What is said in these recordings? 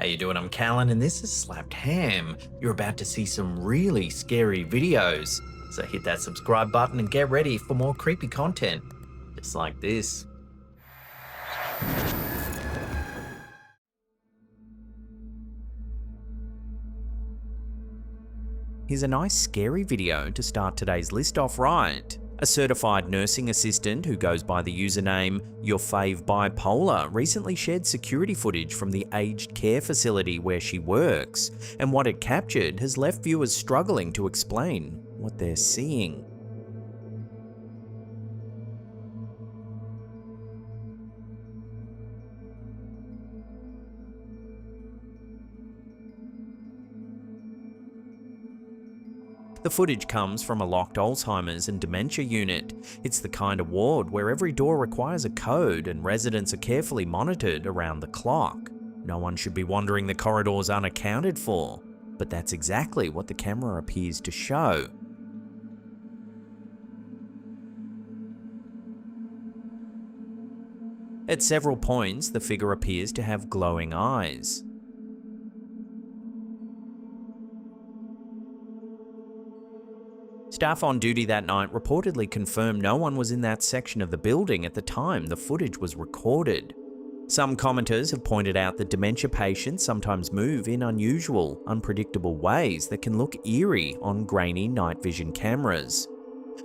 How you doing? I'm Callan and this is Slapped Ham. You're about to see some really scary videos. So hit that subscribe button and get ready for more creepy content. Just like this. Here's a nice scary video to start today's list off right. A certified nursing assistant who goes by the username Your Fave Bipolar recently shared security footage from the aged care facility where she works, and what it captured has left viewers struggling to explain what they're seeing. The footage comes from a locked Alzheimer's and dementia unit. It's the kind of ward where every door requires a code and residents are carefully monitored around the clock. No one should be wandering the corridors unaccounted for, but that's exactly what the camera appears to show. At several points, the figure appears to have glowing eyes. Staff on duty that night reportedly confirmed no one was in that section of the building at the time the footage was recorded. Some commenters have pointed out that dementia patients sometimes move in unusual, unpredictable ways that can look eerie on grainy night vision cameras.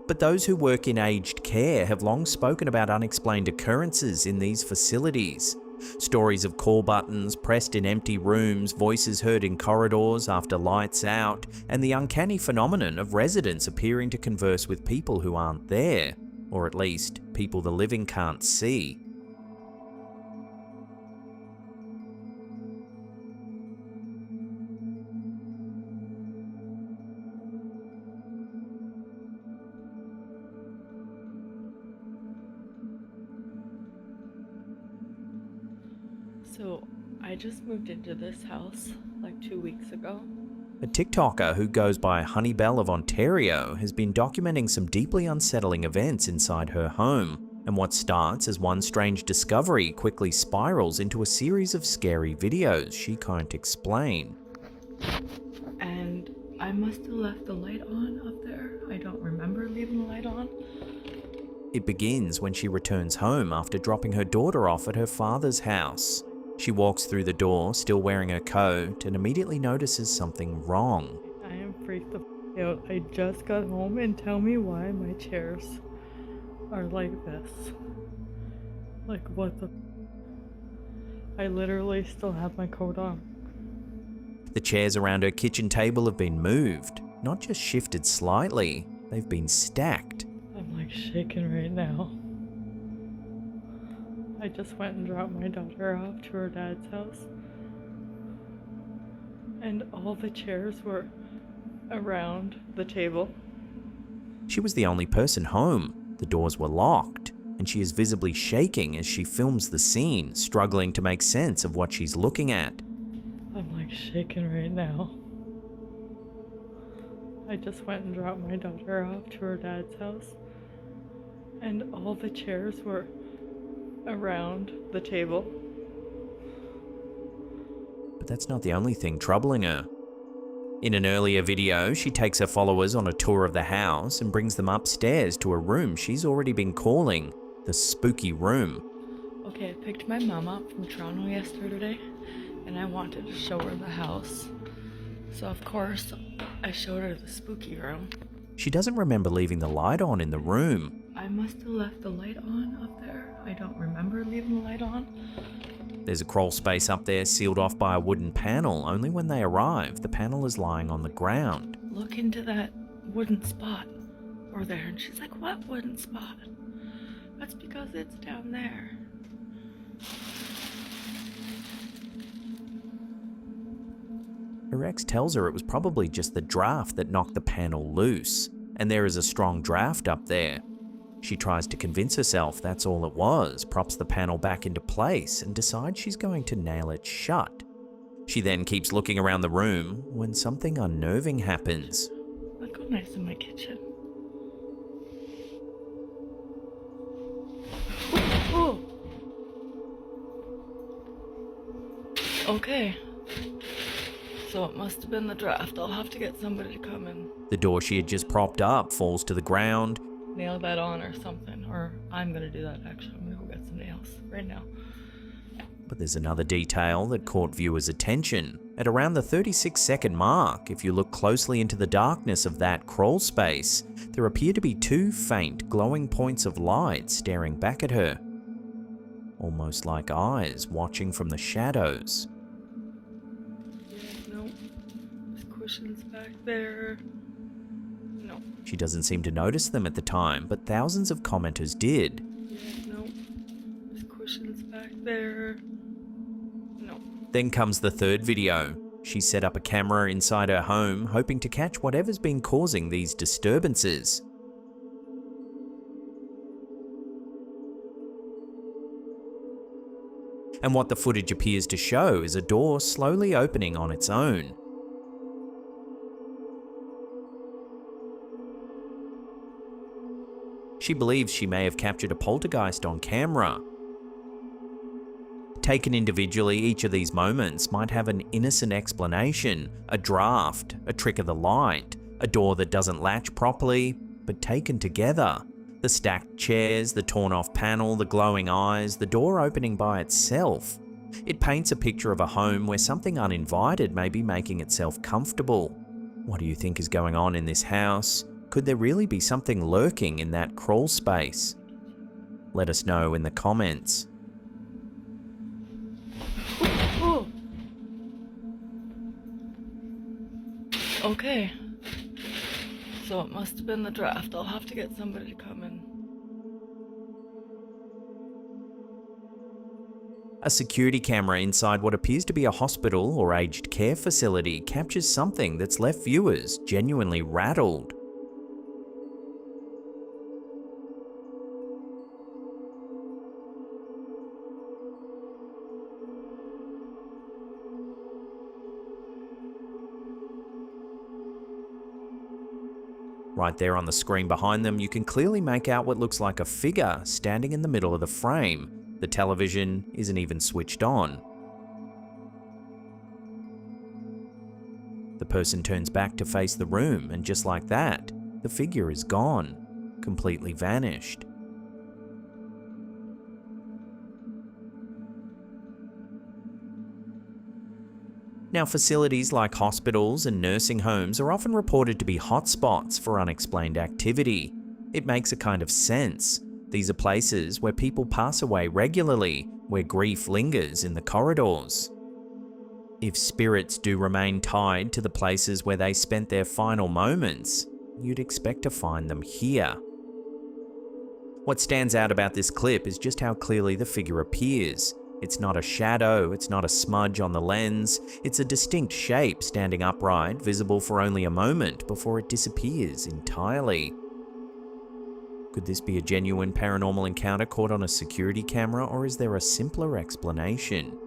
But those who work in aged care have long spoken about unexplained occurrences in these facilities. Stories of call buttons pressed in empty rooms, voices heard in corridors after lights out, and the uncanny phenomenon of residents appearing to converse with people who aren't there, or at least people the living can't see. So, I just moved into this house like 2 weeks ago. A TikToker who goes by Honeybell of Ontario has been documenting some deeply unsettling events inside her home, and what starts as one strange discovery quickly spirals into a series of scary videos she can't explain. And I must have left the light on up there. I don't remember leaving the light on. It begins when she returns home after dropping her daughter off at her father's house. She walks through the door, still wearing her coat, and immediately notices something wrong. I am freaked the out. I just got home and tell me why my chairs are like this. Like what the I literally still have my coat on. The chairs around her kitchen table have been moved, not just shifted slightly, they've been stacked. I'm like shaking right now. I just went and dropped my daughter off to her dad's house, and all the chairs were around the table. She was the only person home, the doors were locked, and she is visibly shaking as she films the scene, struggling to make sense of what she's looking at. I'm like shaking right now. I just went and dropped my daughter off to her dad's house, and all the chairs were around the table. But that's not the only thing troubling her. In an earlier video, she takes her followers on a tour of the house and brings them upstairs to a room she's already been calling the spooky room. Okay, I picked my mom up from Toronto yesterday, and I wanted to show her the house. So of course, I showed her the spooky room. She doesn't remember leaving the light on in the room. I must have left the light on up there. I don't remember leaving the light on. There's a crawl space up there sealed off by a wooden panel. Only when they arrive, the panel is lying on the ground. Look into that wooden spot over there. And she's like, what wooden spot? That's because it's down there. Her ex tells her it was probably just the draft that knocked the panel loose, and there is a strong draft up there. She tries to convince herself that's all it was, props the panel back into place, and decides she's going to nail it shut. She then keeps looking around the room when something unnerving happens. Look how nice in my kitchen. Oh! Okay, So it must have been the draft. I'll have to get somebody to come and The door she had just propped up falls to the ground. nail that on or something. Or I'm gonna do that actually. I'm gonna go get some nails right now. But there's another detail that caught viewers' attention. At around the 36-second mark, if you look closely into the darkness of that crawl space, there appear to be two faint, glowing points of light staring back at her. Almost like eyes watching from the shadows. No. There's cushions back there. No. She doesn't seem to notice them at the time, but thousands of commenters did. No. There's cushions back there. No. Then comes the third video. She set up a camera inside her home, hoping to catch whatever's been causing these disturbances. And what the footage appears to show is a door slowly opening on its own. She believes she may have captured a poltergeist on camera. Taken individually, each of these moments might have an innocent explanation, a draft, a trick of the light, a door that doesn't latch properly, but taken together. The stacked chairs, the torn off panel, the glowing eyes, the door opening by itself. It paints a picture of a home where something uninvited may be making itself comfortable. What do you think is going on in this house? Could there really be something lurking in that crawl space? Let us know in the comments. Oh. Okay. So it must have been the draft. I'll have to get somebody to come in. A security camera inside what appears to be a hospital or aged care facility captures something that's left viewers genuinely rattled. Right there on the screen behind them, you can clearly make out what looks like a figure standing in the middle of the frame. The television isn't even switched on. The person turns back to face the room, and just like that, the figure is gone, completely vanished. Now, facilities like hospitals and nursing homes are often reported to be hotspots for unexplained activity. It makes a kind of sense. These are places where people pass away regularly, where grief lingers in the corridors. If spirits do remain tied to the places where they spent their final moments, you'd expect to find them here. What stands out about this clip is just how clearly the figure appears. It's not a shadow, it's not a smudge on the lens, it's a distinct shape standing upright, visible for only a moment before it disappears entirely. Could this be a genuine paranormal encounter caught on a security camera, or is there a simpler explanation?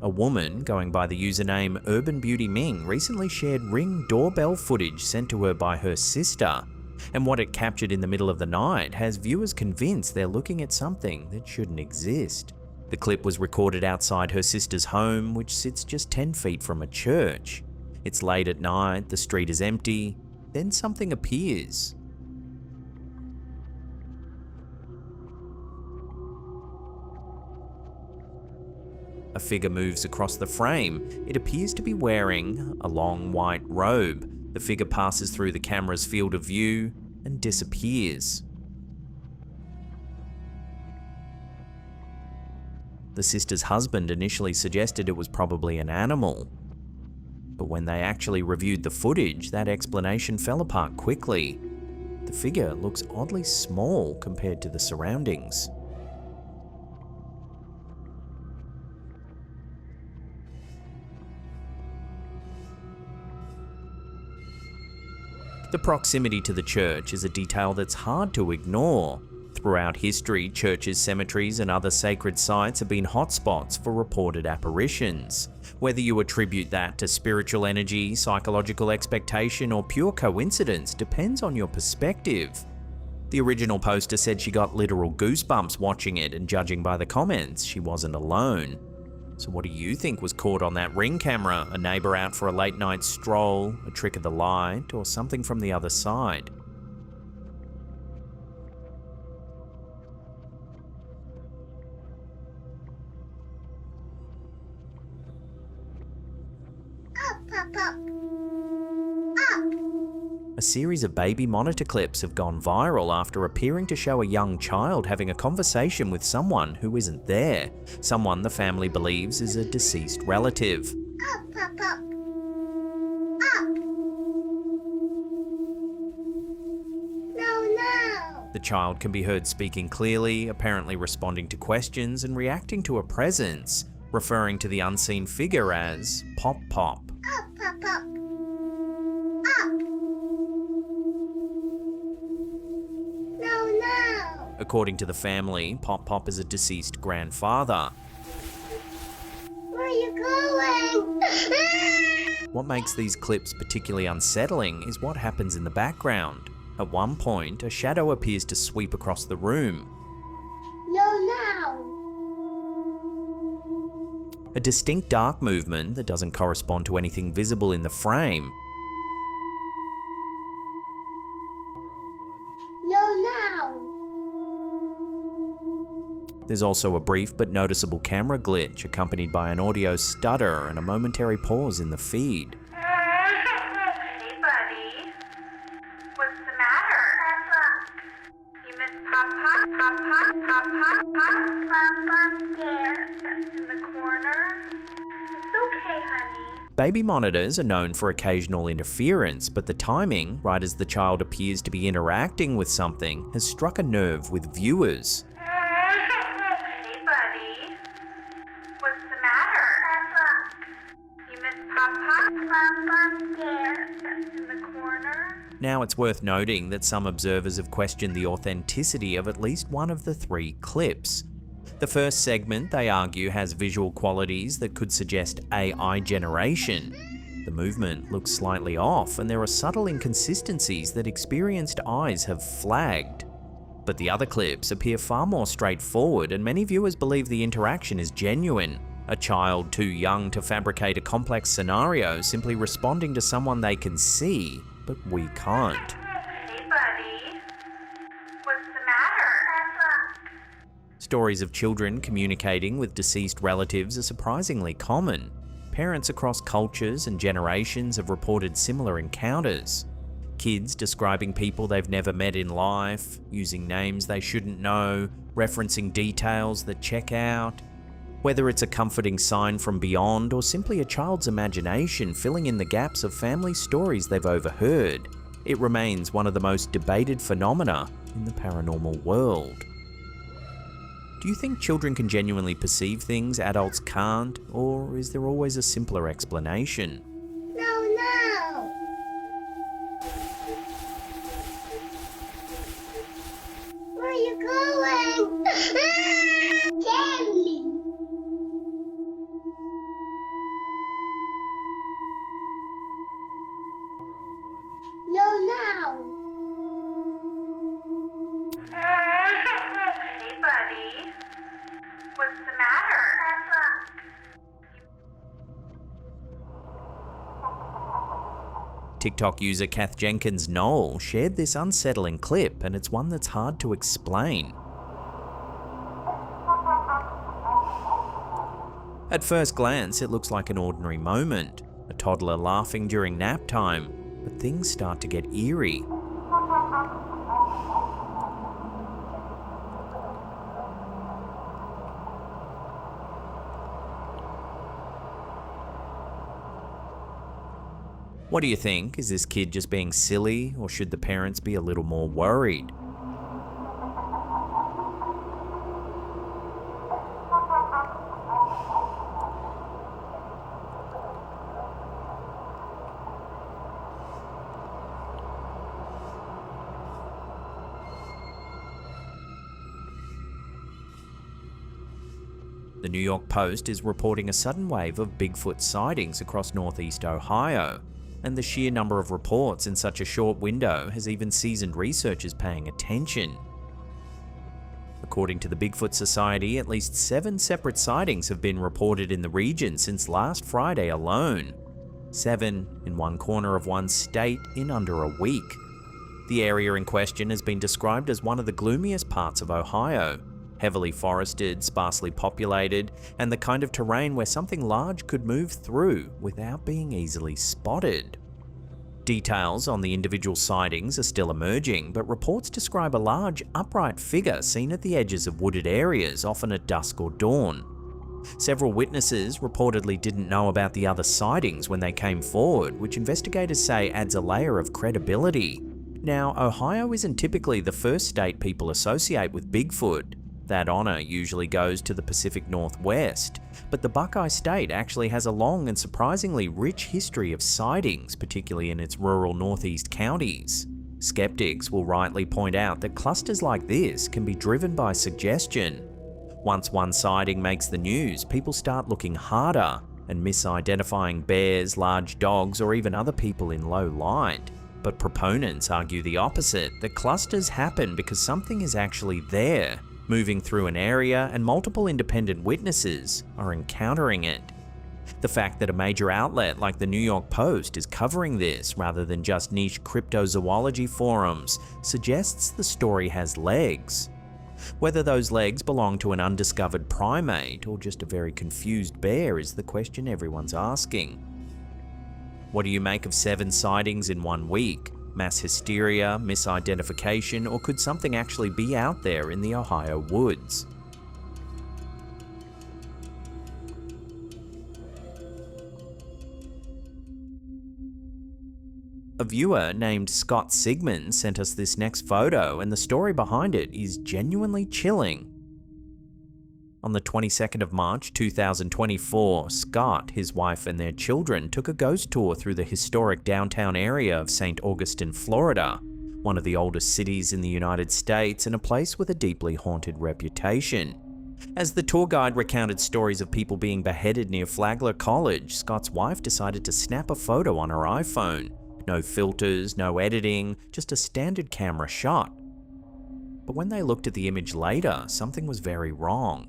A woman going by the username Urban Beauty Ming recently shared Ring doorbell footage sent to her by her sister, and what it captured in the middle of the night has viewers convinced they're looking at something that shouldn't exist. The clip was recorded outside her sister's home, which sits just 10 feet from a church. It's late at night, the street is empty, then something appears. A figure moves across the frame. It appears to be wearing a long white robe. The figure passes through the camera's field of view and disappears. The sister's husband initially suggested it was probably an animal, but when they actually reviewed the footage, that explanation fell apart quickly. The figure looks oddly small compared to the surroundings. The proximity to the church is a detail that's hard to ignore. Throughout history, churches, cemeteries, and other sacred sites have been hotspots for reported apparitions. Whether you attribute that to spiritual energy, psychological expectation, or pure coincidence depends on your perspective. The original poster said she got literal goosebumps watching it, and judging by the comments, she wasn't alone. So what do you think was caught on that Ring camera? A neighbour out for a late night stroll, a trick of the light, or something from the other side? A series of baby monitor clips have gone viral after appearing to show a young child having a conversation with someone who isn't there, someone the family believes is a deceased relative. The child can be heard speaking clearly, apparently responding to questions and reacting to a presence, referring to the unseen figure as Pop Pop. According to the family, Pop Pop is a deceased grandfather. Where are you going? What makes these clips particularly unsettling is what happens in the background. At one point, a shadow appears to sweep across the room. No. A distinct dark movement that doesn't correspond to anything visible in the frame. There's also a brief but noticeable camera glitch accompanied by an audio stutter and a momentary pause in the feed. Hey buddy, what's the matter? You miss Pop-Pop? Papa's scared. In the corner? It's okay, honey. Baby monitors are known for occasional interference, but the timing, right as the child appears to be interacting with something, has struck a nerve with viewers. Hey buddy, what's the matter? You miss Pop-Pop? Papa's scared. In the corner? Now, it's worth noting that some observers have questioned the authenticity of at least one of the 3 clips. The first segment, they argue, has visual qualities that could suggest AI generation. The movement looks slightly off, and there are subtle inconsistencies that experienced eyes have flagged. But the other clips appear far more straightforward, and many viewers believe the interaction is genuine. A child too young to fabricate a complex scenario, simply responding to someone they can see, but we can't. Hey buddy, what's the matter? Stories of children communicating with deceased relatives are surprisingly common. Parents across cultures and generations have reported similar encounters. Kids describing people they've never met in life, using names they shouldn't know, referencing details that check out. Whether it's a comforting sign from beyond or simply a child's imagination filling in the gaps of family stories they've overheard, it remains one of the most debated phenomena in the paranormal world. Do you think children can genuinely perceive things adults can't, or is there always a simpler explanation? No. Where are you going? Candy. No. Hey buddy, what's the matter? TikTok user Kath Jenkins Knoll shared this unsettling clip, and it's one that's hard to explain. At first glance, it looks like an ordinary moment, a toddler laughing during nap time, but things start to get eerie. What do you think? Is this kid just being silly, or should the parents be a little more worried? The New York Post is reporting a sudden wave of Bigfoot sightings across northeast Ohio, and the sheer number of reports in such a short window has even seasoned researchers paying attention. According to the Bigfoot Society, at least 7 separate sightings have been reported in the region since last Friday alone. 7 in one corner of one state in under a week. The area in question has been described as one of the gloomiest parts of Ohio, heavily forested, sparsely populated, and the kind of terrain where something large could move through without being easily spotted. Details on the individual sightings are still emerging, but reports describe a large, upright figure seen at the edges of wooded areas, often at dusk or dawn. Several witnesses reportedly didn't know about the other sightings when they came forward, which investigators say adds a layer of credibility. Now, Ohio isn't typically the first state people associate with Bigfoot. That honor usually goes to the Pacific Northwest, but the Buckeye State actually has a long and surprisingly rich history of sightings, particularly in its rural northeast counties. Skeptics will rightly point out that clusters like this can be driven by suggestion. Once one sighting makes the news, people start looking harder and misidentifying bears, large dogs, or even other people in low light. But proponents argue the opposite, that clusters happen because something is actually there, moving through an area, and multiple independent witnesses are encountering it. The fact that a major outlet like the New York Post is covering this rather than just niche cryptozoology forums suggests the story has legs. Whether those legs belong to an undiscovered primate or just a very confused bear is the question everyone's asking. What do you make of 7 sightings in 1 week? Mass hysteria, misidentification, or could something actually be out there in the Ohio woods? A viewer named Scott Sigmund sent us this next photo, and the story behind it is genuinely chilling. On the 22nd of March 2024, Scott, his wife and their children took a ghost tour through the historic downtown area of St. Augustine, Florida, one of the oldest cities in the United States and a place with a deeply haunted reputation. As the tour guide recounted stories of people being beheaded near Flagler College, Scott's wife decided to snap a photo on her iPhone. No filters, no editing, just a standard camera shot. But when they looked at the image later, something was very wrong.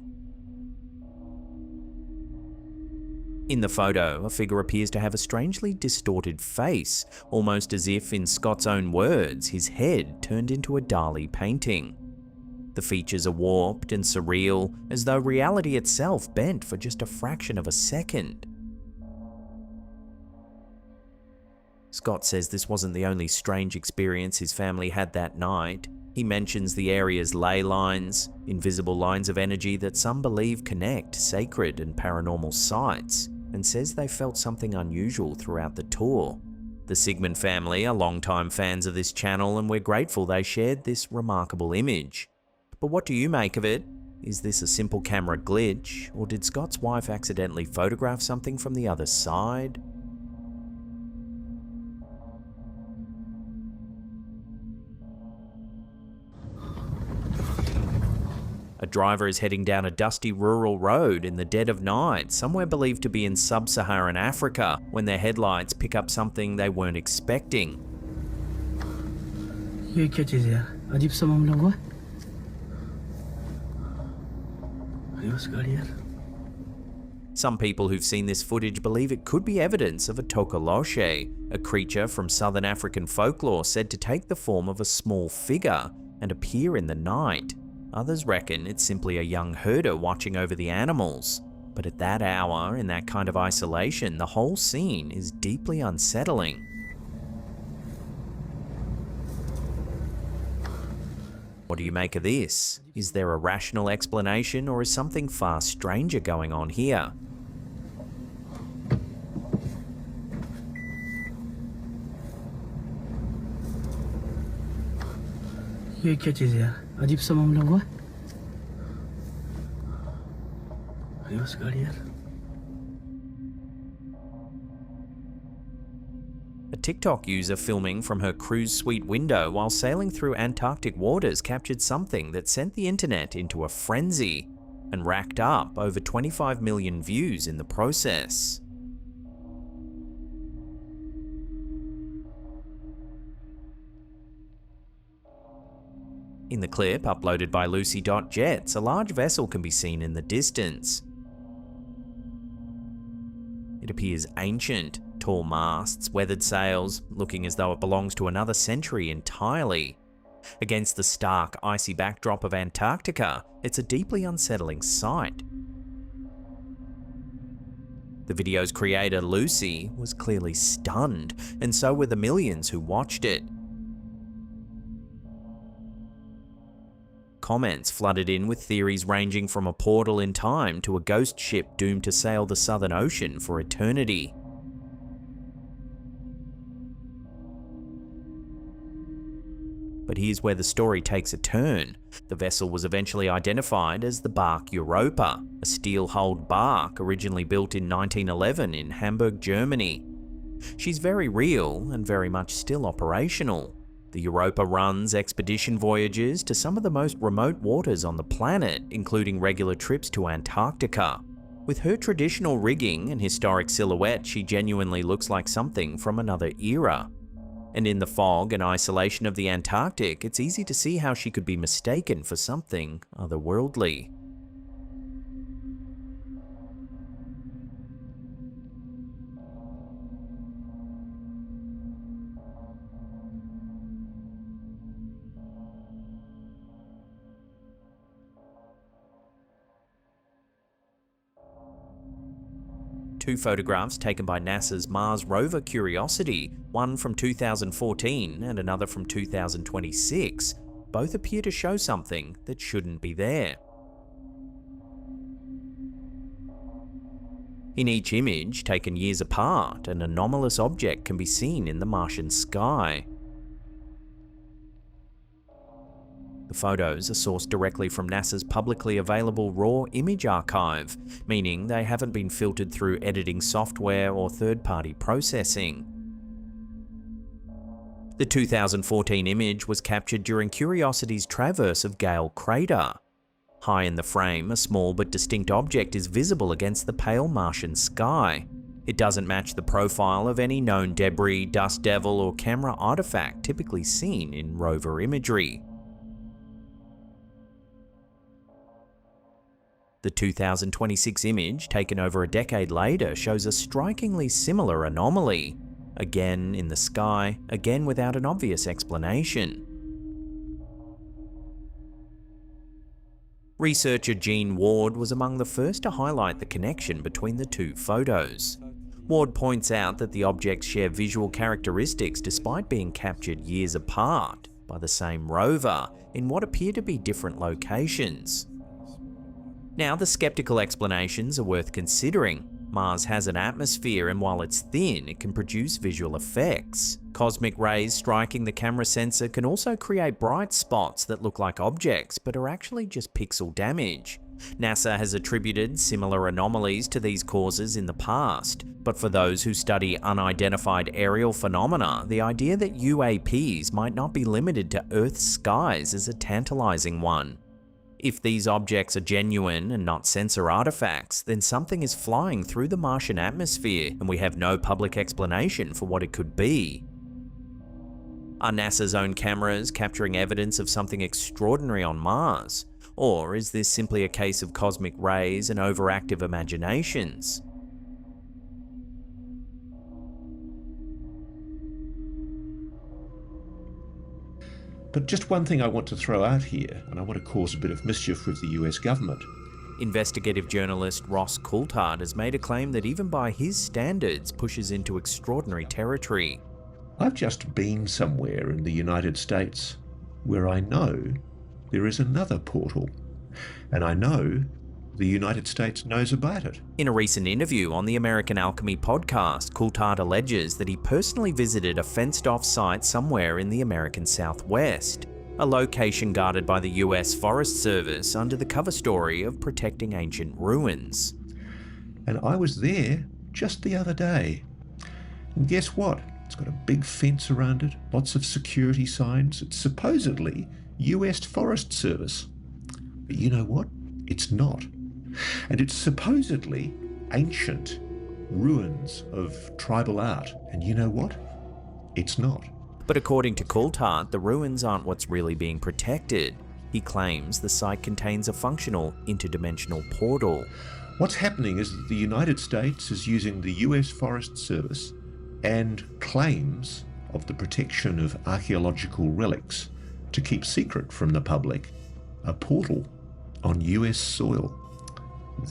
In the photo, a figure appears to have a strangely distorted face, almost as if, in Scott's own words, his head turned into a Dali painting. The features are warped and surreal, as though reality itself bent for just a fraction of a second. Scott says this wasn't the only strange experience his family had that night. He mentions the area's ley lines, invisible lines of energy that some believe connect sacred and paranormal sites, and says they felt something unusual throughout the tour. The Sigmund family are longtime fans of this channel, and we're grateful they shared this remarkable image. But what do you make of it? Is this a simple camera glitch, or did Scott's wife accidentally photograph something from the other side? A driver is heading down a dusty rural road in the dead of night, somewhere believed to be in sub-Saharan Africa, when their headlights pick up something they weren't expecting. ये क्या चीज़ है? अजीब सा मामला हुआ? अरे उस गाड़ी यार. Some people who've seen this footage believe it could be evidence of a tokoloshe, a creature from southern African folklore said to take the form of a small figure and appear in the night. Others reckon it's simply a young herder watching over the animals. But at that hour, in that kind of isolation, the whole scene is deeply unsettling. What do you make of this? Is there a rational explanation, or is something far stranger going on here? ये क्या चीज़ है यार? अजीब सा मामला हुआ? अरे उस गाड़ी यार. A TikTok user filming from her cruise suite window while sailing through Antarctic waters captured something that sent the internet into a frenzy. and racked up over 25 million views in the process. In the clip uploaded by Lucy.Jets, a large vessel can be seen in the distance. It appears ancient, tall masts, weathered sails, looking as though it belongs to another century entirely. Against the stark, icy backdrop of Antarctica, it's a deeply unsettling sight. The video's creator, Lucy, was clearly stunned, and so were the millions who watched it. Comments flooded in with theories ranging from a portal in time to a ghost ship doomed to sail the Southern Ocean for eternity. But here's where the story takes a turn. The vessel was eventually identified as the bark Europa, a steel-hulled bark originally built in 1911 in Hamburg, Germany. She's very real and very much still operational. The Europa runs expedition voyages to some of the most remote waters on the planet, including regular trips to Antarctica. With her traditional rigging and historic silhouette, she genuinely looks like something from another era. And in the fog and isolation of the Antarctic, it's easy to see how she could be mistaken for something otherworldly. Two photographs taken by NASA's Mars rover Curiosity, one from 2014 and another from 2026, both appear to show something that shouldn't be there. In each image, taken years apart, an anomalous object can be seen in the Martian sky. The photos are sourced directly from NASA's publicly available raw image archive, meaning they haven't been filtered through editing software or third-party processing. The 2014 image was captured during Curiosity's traverse of Gale Crater. High in the frame, a small but distinct object is visible against the pale Martian sky. It doesn't match the profile of any known debris, dust devil, or camera artifact typically seen in rover imagery. The 2026 image, taken over a decade later, shows a strikingly similar anomaly. Again in the sky, again without an obvious explanation. Researcher Gene Ward was among the first to highlight the connection between the two photos. Ward points out that the objects share visual characteristics despite being captured years apart by the same rover in what appear to be different locations. Now, the skeptical explanations are worth considering. Mars has an atmosphere, and while it's thin, it can produce visual effects. Cosmic rays striking the camera sensor can also create bright spots that look like objects, but are actually just pixel damage. NASA has attributed similar anomalies to these causes in the past, but for those who study unidentified aerial phenomena, the idea that UAPs might not be limited to Earth's skies is a tantalizing one. If these objects are genuine and not sensor artifacts, then something is flying through the Martian atmosphere, and we have no public explanation for what it could be. Are NASA's own cameras capturing evidence of something extraordinary on Mars? Or is this simply a case of cosmic rays and overactive imaginations? But just one thing I want to throw out here, and I want to cause a bit of mischief with the US government. Investigative journalist Ross Coulthard has made a claim that even by his standards pushes into extraordinary territory. I've just been somewhere in the United States where I know there is another portal, and I know the United States knows about it. In a recent interview on the American Alchemy podcast, Coulthard alleges that he personally visited a fenced-off site somewhere in the American Southwest, a location guarded by the US Forest Service under the cover story of protecting ancient ruins. And I was there just the other day. And guess what? It's got a big fence around it, lots of security signs. It's supposedly US Forest Service. But you know what? It's not. And it's supposedly ancient ruins of tribal art. And you know what? It's not. But according to Coulthard, the ruins aren't what's really being protected. He claims the site contains a functional interdimensional portal. What's happening is that the United States is using the US Forest Service and claims of the protection of archaeological relics to keep secret from the public a portal on US soil.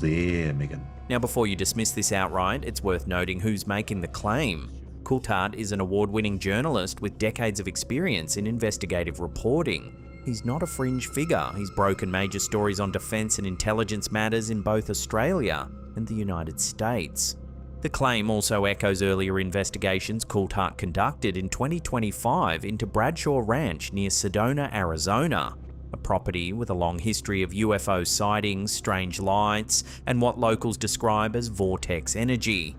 There, Megan. Now, before you dismiss this outright, it's worth noting who's making the claim. Coulthard is an award-winning journalist with decades of experience in investigative reporting. He's not a fringe figure. He's broken major stories on defence and intelligence matters in both Australia and the United States. The claim also echoes earlier investigations Coulthard conducted in 2025 into Bradshaw Ranch near Sedona, Arizona, a property with a long history of UFO sightings, strange lights, and what locals describe as vortex energy.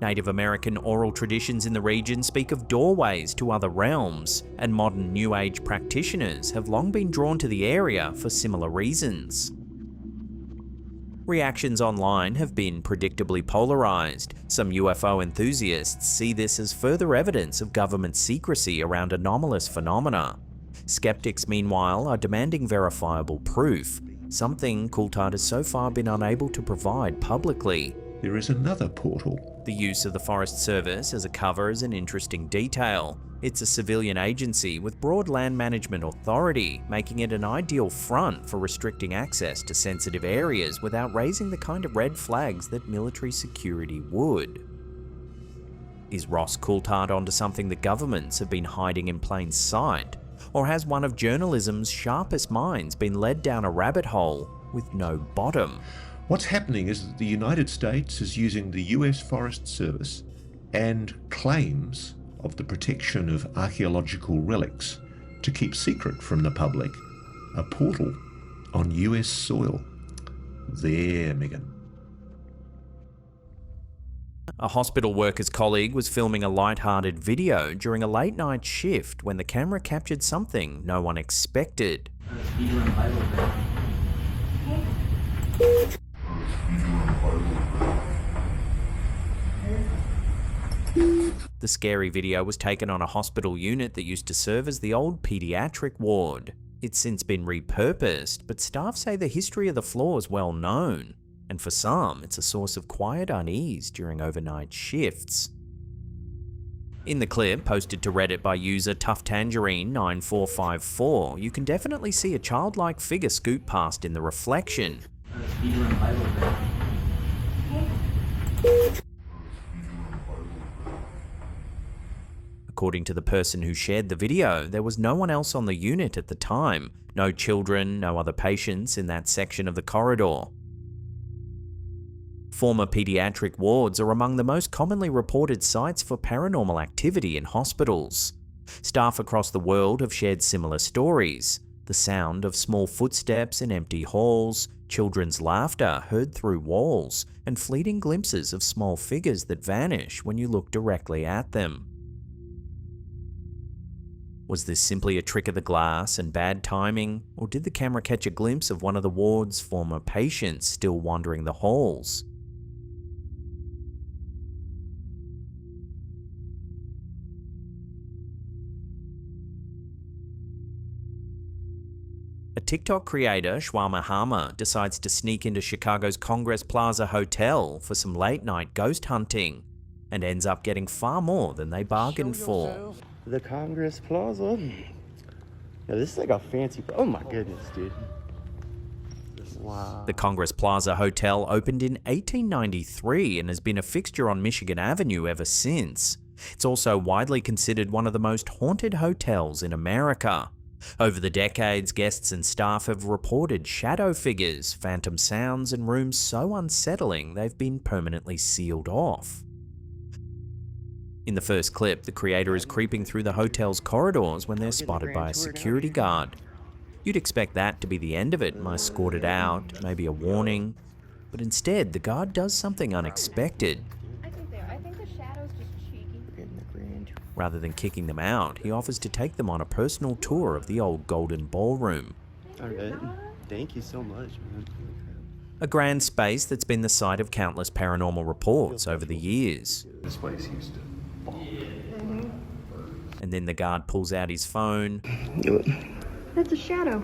Native American oral traditions in the region speak of doorways to other realms, and modern New Age practitioners have long been drawn to the area for similar reasons. Reactions online have been predictably polarised. Some UFO enthusiasts see this as further evidence of government secrecy around anomalous phenomena. Skeptics, meanwhile, are demanding verifiable proof, something Coulthard has so far been unable to provide publicly. There is another portal. The use of the Forest Service as a cover is an interesting detail. It's a civilian agency with broad land management authority, making it an ideal front for restricting access to sensitive areas without raising the kind of red flags that military security would. Is Ross Coulthard onto something that governments have been hiding in plain sight? Or has one of journalism's sharpest minds been led down a rabbit hole with no bottom? What's happening is that the United States is using the US Forest Service and claims of the protection of archaeological relics to keep secret from the public a portal on US soil. There, Megan. A hospital worker's colleague was filming a light-hearted video during a late-night shift when the camera captured something no one expected. The scary video was taken on a hospital unit that used to serve as the old pediatric ward. It's since been repurposed, but staff say the history of the floor is well known, and for some, it's a source of quiet unease during overnight shifts. In the clip, posted to Reddit by user ToughTangerine9454, you can definitely see a childlike figure scoot past in the reflection. According to the person who shared the video, there was no one else on the unit at the time. No children, no other patients in that section of the corridor. Former pediatric wards are among the most commonly reported sites for paranormal activity in hospitals. Staff across the world have shared similar stories. The sound of small footsteps in empty halls, children's laughter heard through walls, and fleeting glimpses of small figures that vanish when you look directly at them. Was this simply a trick of the glass and bad timing, or did the camera catch a glimpse of one of the ward's former patients still wandering the halls? A TikTok creator, Shwama Hama, decides to sneak into Chicago's Congress Plaza Hotel for some late-night ghost hunting, and ends up getting far more than they bargained for. The Congress Plaza. Yeah, this is like a fancy. Oh my goodness, dude. Wow. The Congress Plaza Hotel opened in 1893 and has been a fixture on Michigan Avenue ever since. It's also widely considered one of the most haunted hotels in America. Over the decades, guests and staff have reported shadow figures, phantom sounds, and rooms so unsettling they've been permanently sealed off. In the first clip, the creator is creeping through the hotel's corridors when they're spotted by a security guard. You'd expect that to be the end of it, escorted out, maybe a warning. But instead, the guard does something unexpected. I think the shadow's just cheeky. Rather than kicking them out, he offers to take them on a personal tour of the old Golden Ballroom. Alright, thank you so much, man. a grand space that's been the site of countless paranormal reports over the years. This place used to And then the guard pulls out his phone. That's a shadow.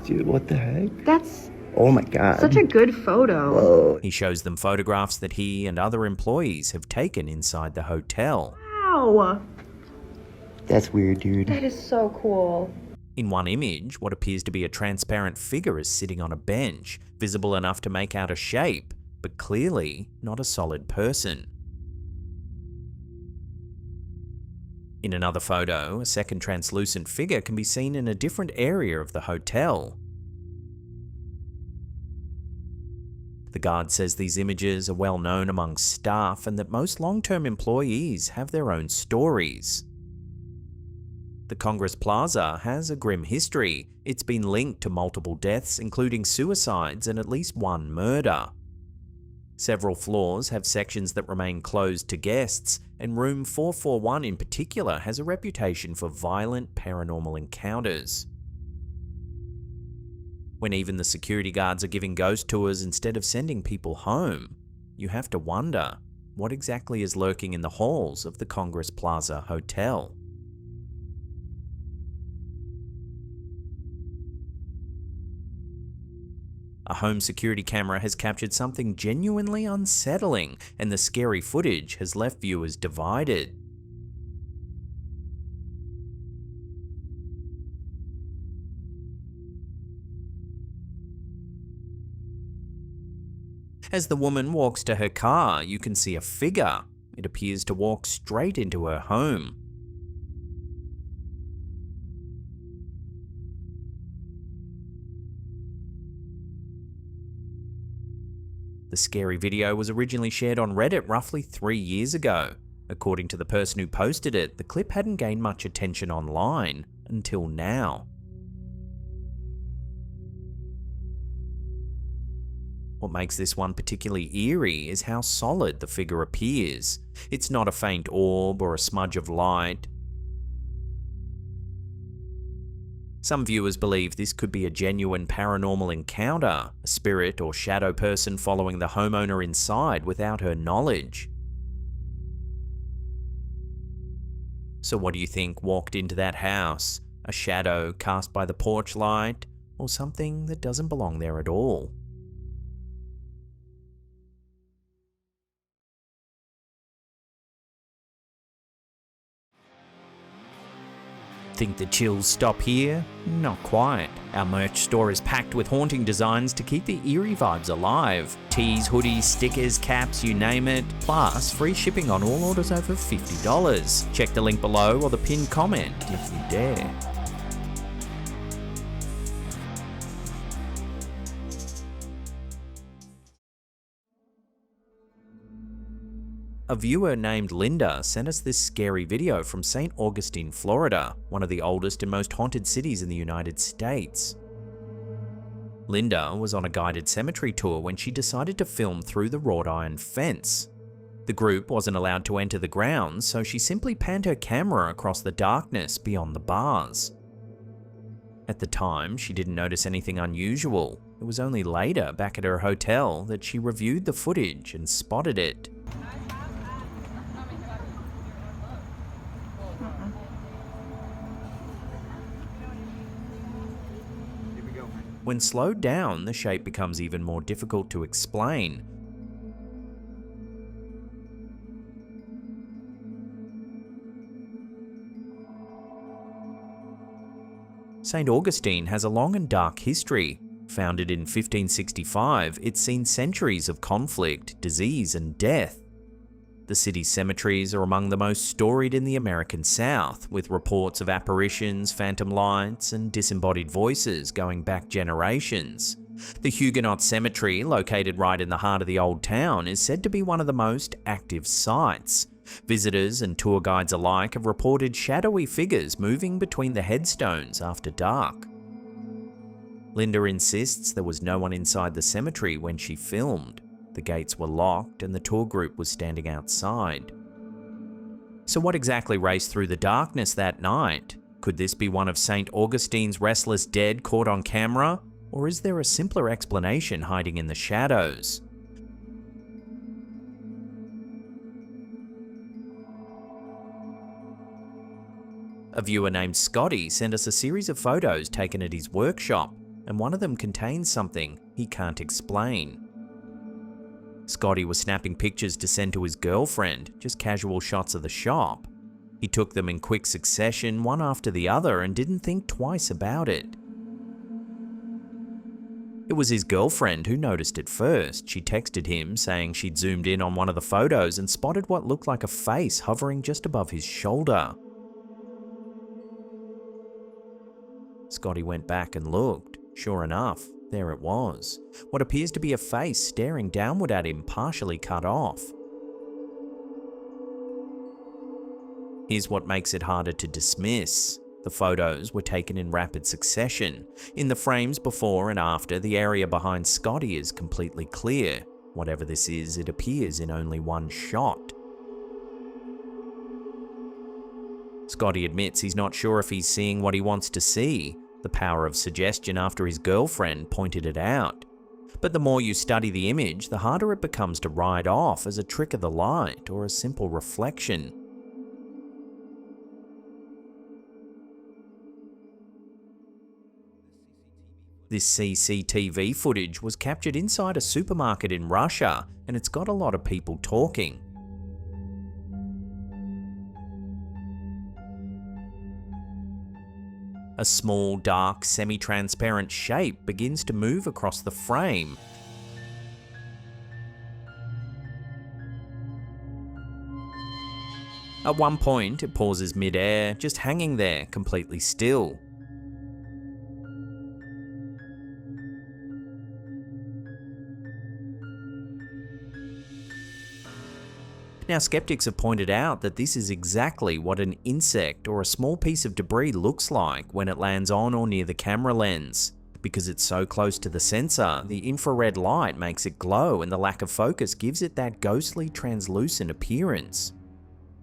Dude, what the heck? That's Oh my god. such a good photo. Whoa. He shows them photographs that he and other employees have taken inside the hotel. Wow. That's weird, dude. That is so cool. In one image, what appears to be a transparent figure is sitting on a bench, visible enough to make out a shape, but clearly not a solid person. In another photo, a second translucent figure can be seen in a different area of the hotel. The guard says these images are well known among staff and that most long-term employees have their own stories. The Congress Plaza has a grim history. It's been linked to multiple deaths, including suicides and at least one murder. Several floors have sections that remain closed to guests, and room 441 in particular has a reputation for violent paranormal encounters. When even the security guards are giving ghost tours instead of sending people home, you have to wonder what exactly is lurking in the halls of the Congress Plaza Hotel. A home security camera has captured something genuinely unsettling, and the scary footage has left viewers divided. As the woman walks to her car, you can see a figure. It appears to walk straight into her home. The scary video was originally shared on Reddit roughly 3 years ago. According to the person who posted it, the clip hadn't gained much attention online until now. What makes this one particularly eerie is how solid the figure appears. It's not a faint orb or a smudge of light. Some viewers believe this could be a genuine paranormal encounter, a spirit or shadow person following the homeowner inside without her knowledge. So what do you think walked into that house? A shadow cast by the porch light, or something that doesn't belong there at all? Think the chills stop here? Not quite. Our merch store is packed with haunting designs to keep the eerie vibes alive. Tees, hoodies, stickers, caps, you name it. Plus, free shipping on all orders over $50. Check the link below or the pinned comment if you dare. A viewer named Linda sent us this scary video from St. Augustine, Florida, one of the oldest and most haunted cities in the United States. Linda was on a guided cemetery tour when she decided to film through the wrought iron fence. The group wasn't allowed to enter the grounds, so she simply panned her camera across the darkness beyond the bars. At the time, she didn't notice anything unusual. It was only later, back at her hotel, that she reviewed the footage and spotted it. When slowed down, the shape becomes even more difficult to explain. St. Augustine has a long and dark history. Founded in 1565, it's seen centuries of conflict, disease, and death. The city's cemeteries are among the most storied in the American South, with reports of apparitions, phantom lights, and disembodied voices going back generations. The Huguenot Cemetery, located right in the heart of the old town, is said to be one of the most active sites. Visitors and tour guides alike have reported shadowy figures moving between the headstones after dark. Linda insists there was no one inside the cemetery when she filmed. The gates were locked and the tour group was standing outside. So what exactly raced through the darkness that night? Could this be one of St. Augustine's restless dead caught on camera? Or is there a simpler explanation hiding in the shadows? A viewer named Scotty sent us a series of photos taken at his workshop, and one of them contains something he can't explain. Scotty was snapping pictures to send to his girlfriend, just casual shots of the shop. He took them in quick succession, one after the other, and didn't think twice about it. It was his girlfriend who noticed it first. She texted him saying she'd zoomed in on one of the photos and spotted what looked like a face hovering just above his shoulder. Scotty went back and looked. Sure enough, there it was. What appears to be a face staring downward at him, partially cut off. Here's what makes it harder to dismiss. The photos were taken in rapid succession. In the frames before and after, the area behind Scotty is completely clear. Whatever this is, it appears in only one shot. Scotty admits he's not sure if he's seeing what he wants to see. The power of suggestion after his girlfriend pointed it out. But the more you study the image, the harder it becomes to write off as a trick of the light or a simple reflection. This CCTV footage was captured inside a supermarket in Russia, and it's got a lot of people talking. A small, dark, semi-transparent shape begins to move across the frame. At one point, it pauses mid-air, just hanging there, completely still. Now, skeptics have pointed out that this is exactly what an insect or a small piece of debris looks like when it lands on or near the camera lens. Because it's so close to the sensor, the infrared light makes it glow, and the lack of focus gives it that ghostly, translucent appearance.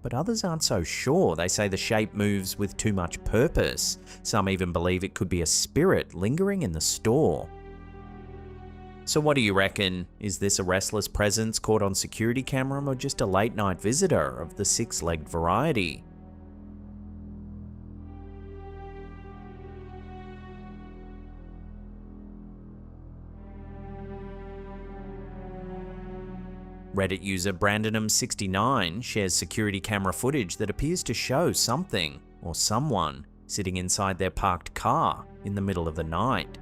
But others aren't so sure. They say the shape moves with too much purpose. Some even believe it could be a spirit lingering in the store. So what do you reckon? Is this a restless presence caught on security camera, or just a late night visitor of the six-legged variety? Reddit user Brandonum69 shares security camera footage that appears to show something or someone sitting inside their parked car in the middle of the night.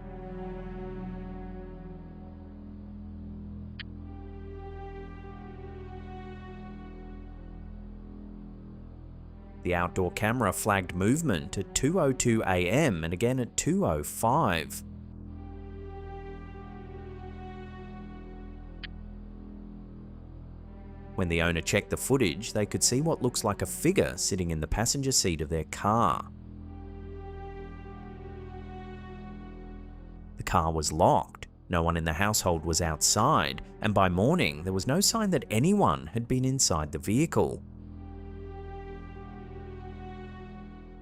The outdoor camera flagged movement at 2:02 AM and again at 2:05. When the owner checked the footage, they could see what looks like a figure sitting in the passenger seat of their car. The car was locked, no one in the household was outside, and by morning there was no sign that anyone had been inside the vehicle.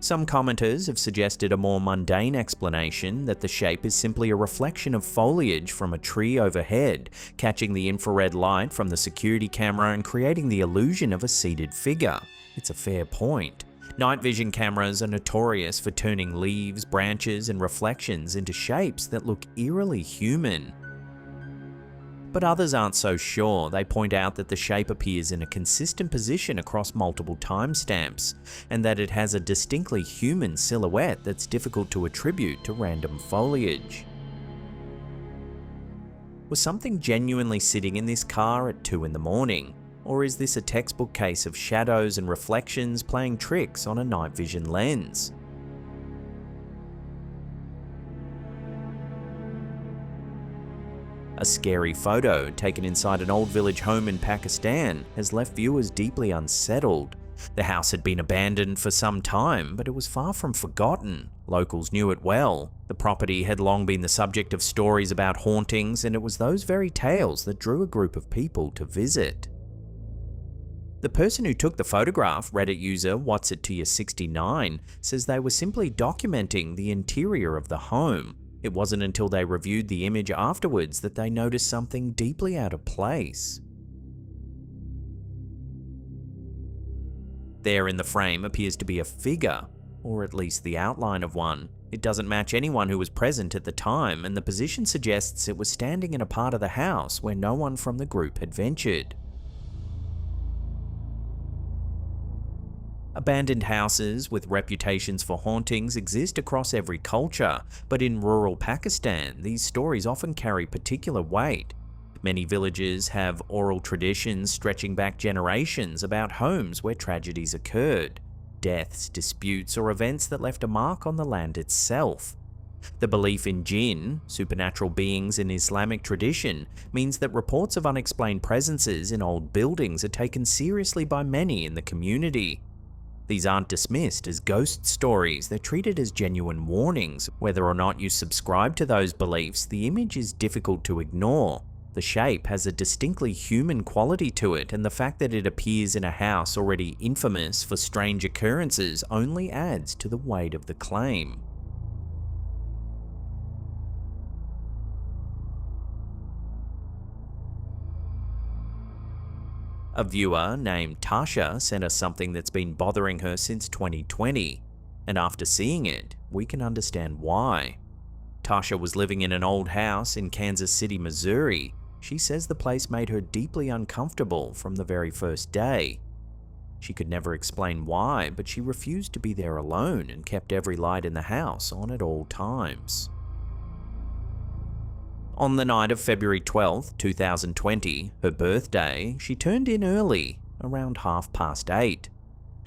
Some commenters have suggested a more mundane explanation, that the shape is simply a reflection of foliage from a tree overhead, catching the infrared light from the security camera and creating the illusion of a seated figure. It's a fair point. Night vision cameras are notorious for turning leaves, branches, and reflections into shapes that look eerily human. But others aren't so sure. They point out that the shape appears in a consistent position across multiple timestamps, and that it has a distinctly human silhouette that's difficult to attribute to random foliage. Was something genuinely sitting in this car at 2 in the morning? Or is this a textbook case of shadows and reflections playing tricks on a night vision lens? A scary photo taken inside an old village home in Pakistan has left viewers deeply unsettled. The house had been abandoned for some time, but it was far from forgotten. Locals knew it well. The property had long been the subject of stories about hauntings, and it was those very tales that drew a group of people to visit. The person who took the photograph, Reddit user WhatsItToYou69, says they were simply documenting the interior of the home. It wasn't until they reviewed the image afterwards that they noticed something deeply out of place. There in the frame appears to be a figure, or at least the outline of one. It doesn't match anyone who was present at the time, and the position suggests it was standing in a part of the house where no one from the group had ventured. Abandoned houses with reputations for hauntings exist across every culture, but in rural Pakistan, these stories often carry particular weight. Many villages have oral traditions stretching back generations about homes where tragedies occurred, deaths, disputes, or events that left a mark on the land itself. The belief in jinn, supernatural beings in Islamic tradition, means that reports of unexplained presences in old buildings are taken seriously by many in the community. These aren't dismissed as ghost stories, they're treated as genuine warnings. Whether or not you subscribe to those beliefs, the image is difficult to ignore. The shape has a distinctly human quality to it, and the fact that it appears in a house already infamous for strange occurrences only adds to the weight of the claim. A viewer named Tasha sent us something that's been bothering her since 2020, and after seeing it, we can understand why. Tasha was living in an old house in Kansas City, Missouri. She says the place made her deeply uncomfortable from the very first day. She could never explain why, but she refused to be there alone and kept every light in the house on at all times. On the night of February 12, 2020, her birthday, she turned in early, around 8:30.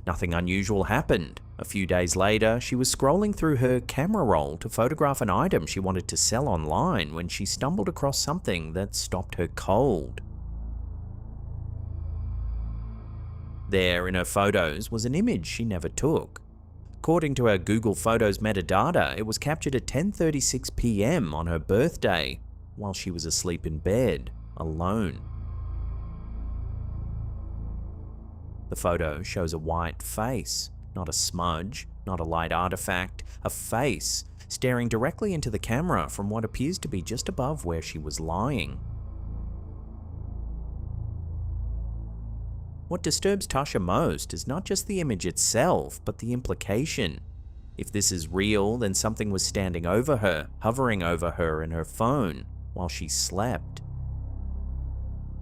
Nothing unusual happened. A few days later, she was scrolling through her camera roll to photograph an item she wanted to sell online when she stumbled across something that stopped her cold. There in her photos was an image she never took. According to her Google Photos metadata, it was captured at 10:36 p.m. on her birthday, while she was asleep in bed, alone. The photo shows a white face, not a smudge, not a light artifact, a face staring directly into the camera from what appears to be just above where she was lying. What disturbs Tasha most is not just the image itself, but the implication. If this is real, then something was standing over her, hovering over her in her phone, while she slept.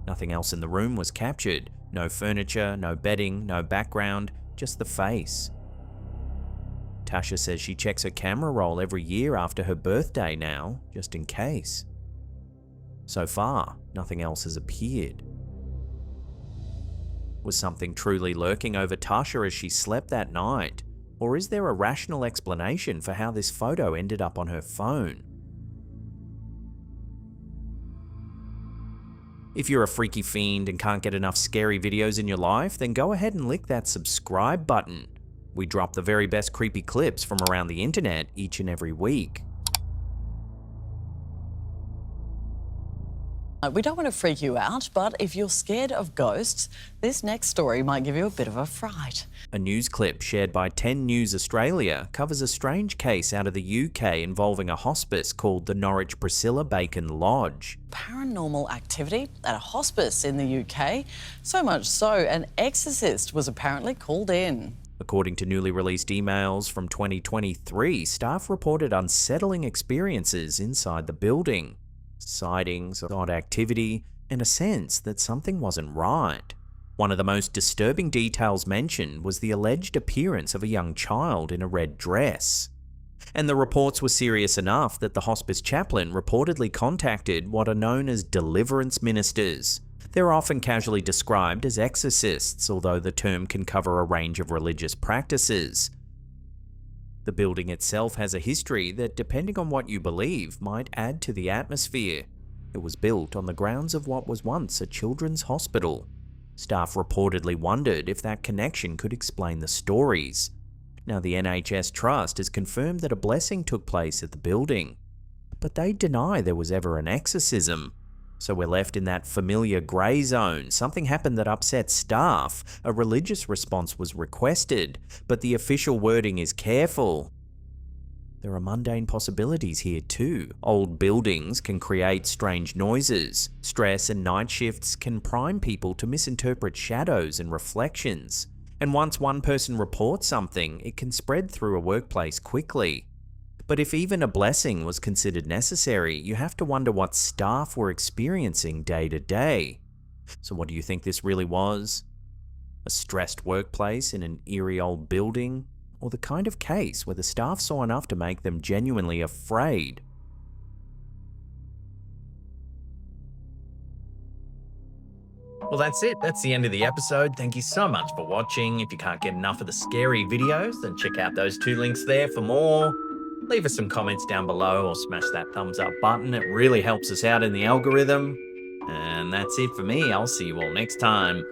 Nothing else in the room was captured. No furniture, no bedding, no background, just the face. Tasha says she checks her camera roll every year after her birthday now, just in case. So far, nothing else has appeared. Was something truly lurking over Tasha as she slept that night? Or is there a rational explanation for how this photo ended up on her phone? If you're a freaky fiend and can't get enough scary videos in your life, then go ahead and lick that subscribe button. We drop the very best creepy clips from around the internet each and every week. We don't want to freak you out, but if you're scared of ghosts, this next story might give you a bit of a fright. A news clip shared by 10 News Australia covers a strange case out of the UK involving a hospice called the Norwich Priscilla Bacon Lodge. Paranormal activity at a hospice in the UK. So much so, an exorcist was apparently called in. According to newly released emails from 2023, staff reported unsettling experiences inside the building. Sightings, odd activity, and a sense that something wasn't right. One of the most disturbing details mentioned was the alleged appearance of a young child in a red dress. And the reports were serious enough that the hospice chaplain reportedly contacted what are known as deliverance ministers. They're often casually described as exorcists, although the term can cover a range of religious practices. The building itself has a history that, depending on what you believe, might add to the atmosphere. It was built on the grounds of what was once a children's hospital. Staff reportedly wondered if that connection could explain the stories. Now, the NHS Trust has confirmed that a blessing took place at the building, but they deny there was ever an exorcism. So we're left in that familiar grey zone. Something happened that upset staff. A religious response was requested, but the official wording is careful. There are mundane possibilities here too. Old buildings can create strange noises. Stress and night shifts can prime people to misinterpret shadows and reflections. And once one person reports something, it can spread through a workplace quickly. But if even a blessing was considered necessary, you have to wonder what staff were experiencing day to day. So what do you think this really was? A stressed workplace in an eerie old building? Or the kind of case where the staff saw enough to make them genuinely afraid? Well, that's it. That's the end of the episode. Thank you so much for watching. If you can't get enough of the scary videos, then check out those 2 links there for more. Leave us some comments down below or smash that thumbs up button. It really helps us out in the algorithm. And that's it for me. I'll see you all next time.